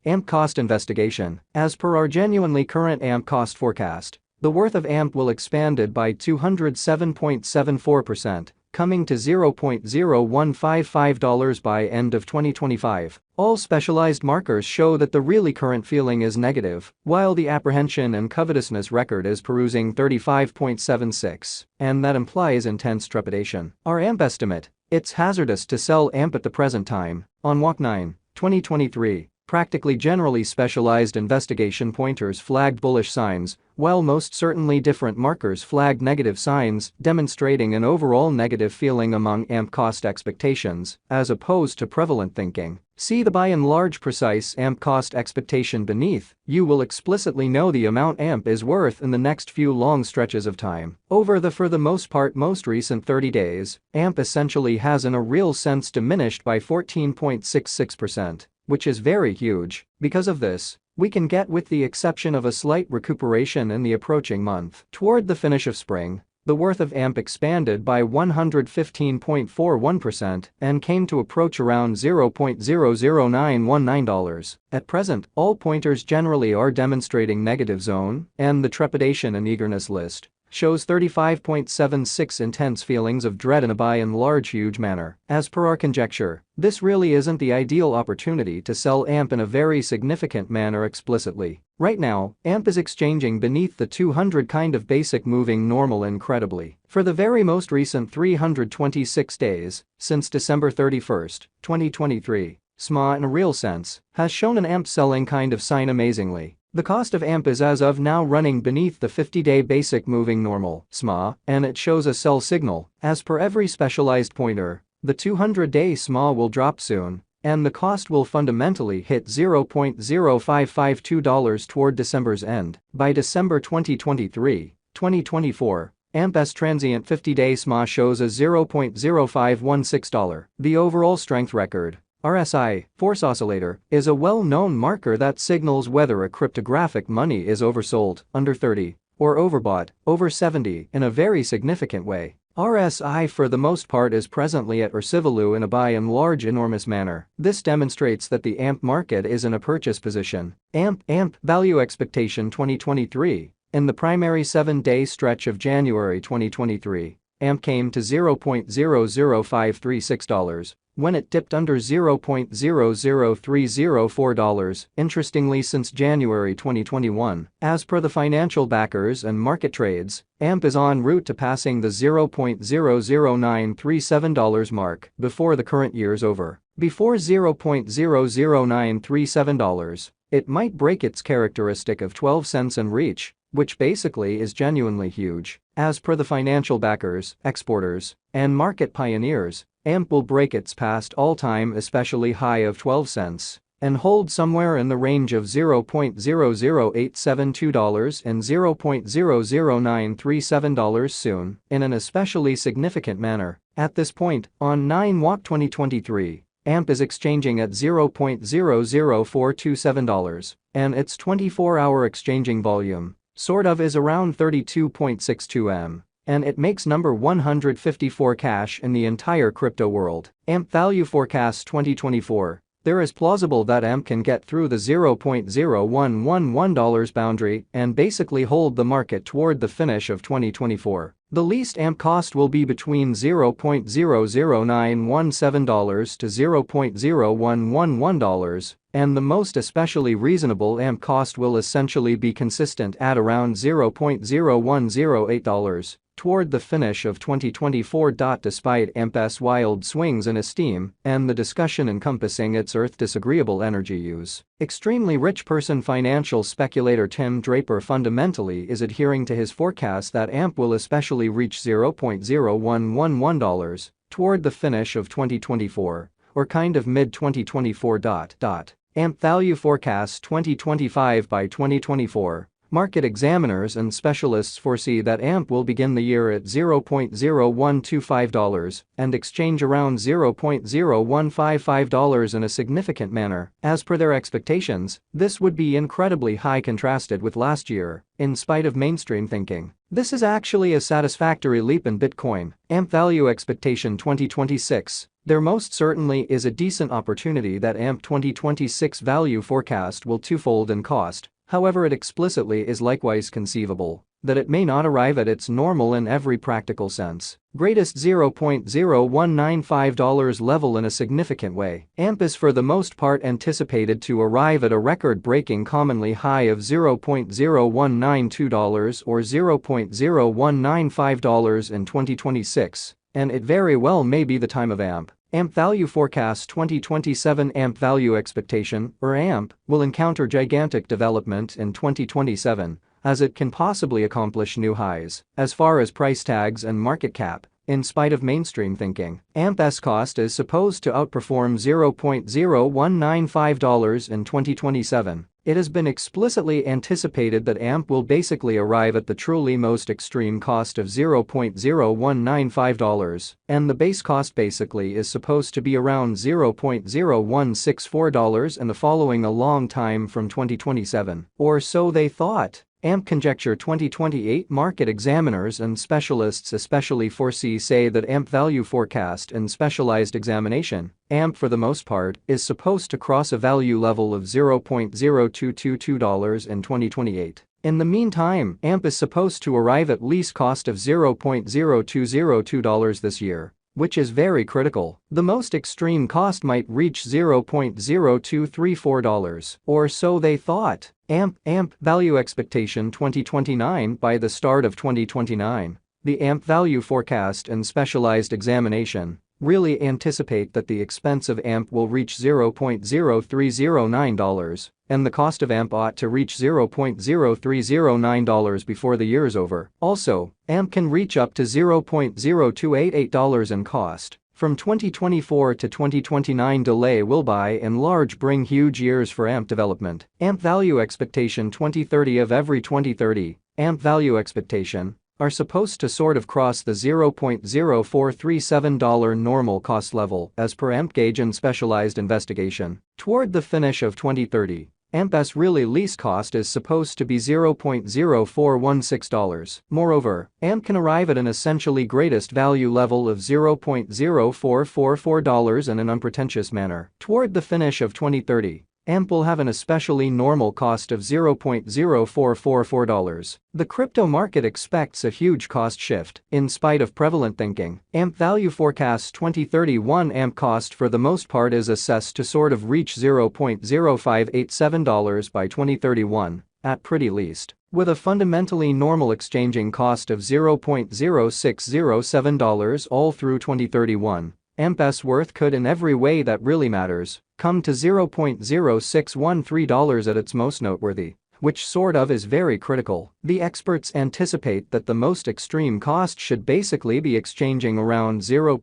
AMP cost investigation. As per our genuinely current AMP cost forecast, the worth of AMP will expanded by 207.74%, coming to $0.0155 by end of 2025. All specialized markers show that the really current feeling is negative, while the apprehension and covetousness record is perusing 35.76, and that implies intense trepidation. Our AMP estimate: it's hazardous to sell AMP at the present time. On Walk 9, 2023, practically generally specialized investigation pointers flagged bullish signs, while most certainly different markers flagged negative signs, demonstrating an overall negative feeling among AMP cost expectations, as opposed to prevalent thinking. See the by and large precise AMP cost expectation beneath. You will explicitly know the amount AMP is worth in the next few long stretches of time. Over the for the most part most recent 30 days, AMP essentially has in a real sense diminished by 14.66%. Which is very huge. Because of this, we can get, with the exception of a slight recuperation in the approaching month. Toward the finish of spring, the worth of AMP expanded by 115.41% and came to approach around $0.00919. At present, all pointers generally are demonstrating negative zone, and the trepidation and eagerness list shows 35.76 intense feelings of dread in a by and large huge manner. As per our conjecture, this really isn't the ideal opportunity to sell AMP in a very significant manner explicitly. Right now, AMP is exchanging beneath the 200 kind of basic moving normal incredibly. For the very most recent 326 days, since December 31, 2023, SMA in a real sense has shown an AMP selling kind of sign amazingly. The cost of AMP is as of now running beneath the 50-day basic moving normal SMA, and it shows a sell signal. As per every specialized pointer, the 200-day SMA will drop soon, and the cost will fundamentally hit $0.0552 toward December's end. By December 2023-2024, AMP's transient 50-day SMA shows a $0.0516. The overall strength record, RSI, force oscillator, is a well-known marker that signals whether a cryptographic money is oversold, under 30, or overbought, over 70, in a very significant way. RSI for the most part is presently at Ursivalu in a by and large enormous manner. This demonstrates that the AMP market is in a purchase position. AMP value expectation 2023. In the primary 7-day stretch of January 2023, AMP came to $0.00536. When it dipped under $0.00304. Interestingly, since January 2021, as per the financial backers and market trades, AMP is en route to passing the $0.00937 mark before the current year's over. Before $0.00937, it might break its characteristic of 12 cents and reach, which basically is genuinely huge. As per the financial backers, exporters, and market pioneers, AMP will break its past all-time especially high of 12 cents and hold somewhere in the range of $0.00872 and $0.00937 soon, in an especially significant manner. At this point, on 9 Walk 2023, AMP is exchanging at $0.00427, and its 24-hour exchanging volume, sort of, is around 32.62 M. And it makes number 154 cash in the entire crypto world. AMP value forecast 2024. There is plausible that AMP can get through the $0.0111 boundary and basically hold the market toward the finish of 2024. The least AMP cost will be between $0.00917 to $0.0111, and the most especially reasonable AMP cost will essentially be consistent at around $0.0108 toward the finish of 2024. Despite AMP's wild swings in esteem and the discussion encompassing its earth disagreeable energy use, extremely rich person financial speculator Tim Draper fundamentally is adhering to his forecast that AMP will especially reach $0.0111 toward the finish of 2024, or kind of mid-2024. AMP value forecast 2025. By 2024, market examiners and specialists foresee that AMP will begin the year at $0.0125 and exchange around $0.0155 in a significant manner. As per their expectations, this would be incredibly high contrasted with last year, in spite of mainstream thinking. This is actually a satisfactory leap in Bitcoin. AMP value expectation 2026. There most certainly is a decent opportunity that AMP 2026 value forecast will twofold in cost, however it explicitly is likewise conceivable that it may not arrive at its normal in every practical sense. Greatest $0.0195 level in a significant way. AMP is for the most part anticipated to arrive at a record-breaking commonly high of $0.0192 or $0.0195 in 2026, and it very well may be the time of AMP. AMP Value Forecast 2027 AMP Value Expectation, or AMP, will encounter gigantic development in 2027, as it can possibly accomplish new highs as far as price tags and market cap. In spite of mainstream thinking, AMP's cost is supposed to outperform $0.0195 in 2027. It has been explicitly anticipated that AMP will basically arrive at the truly most extreme cost of $0.0195, and the base cost basically is supposed to be around $0.0164 and the following a long time from 2027, or so they thought. AMP conjecture 2028 market examiners and specialists especially say that AMP value forecast and specialized examination, AMP for the most part, is supposed to cross a value level of $0.0222 in 2028. In the meantime, AMP is supposed to arrive at least cost of $0.0202 this year, which is very critical. The most extreme cost might reach $0.0234, or so they thought. AMP Value Expectation 2029 by the start of 2029. The AMP Value Forecast and Specialized Examination really anticipate that the expense of AMP will reach $0.0309, and the cost of AMP ought to reach $0.0309 before the year is over. Also, AMP can reach up to $0.0288 in cost. From 2024 to 2029 delay will by and large bring huge years for AMP development. AMP Value Expectation 2030 of every 2030, AMP Value Expectation, are supposed to sort of cross the $0.0437 normal cost level as per AMP Gauge and Specialized Investigation. Toward the finish of 2030, AMP's really least cost is supposed to be $0.0416. Moreover, AMP can arrive at an essentially greatest value level of $0.0444 in an unpretentious manner. Toward the finish of 2030, AMP will have an especially normal cost of $0.0444. The crypto market expects a huge cost shift, in spite of prevalent thinking. AMP Value Forecast 2031 AMP cost for the most part is assessed to sort of reach $0.0587 by 2031, at pretty least, with a fundamentally normal exchanging cost of $0.0607 all through 2031. AMP's worth could in every way that really matters come to $0.0613 at its most noteworthy, which sort of is very critical. The experts anticipate that the most extreme cost should basically be exchanging around $0.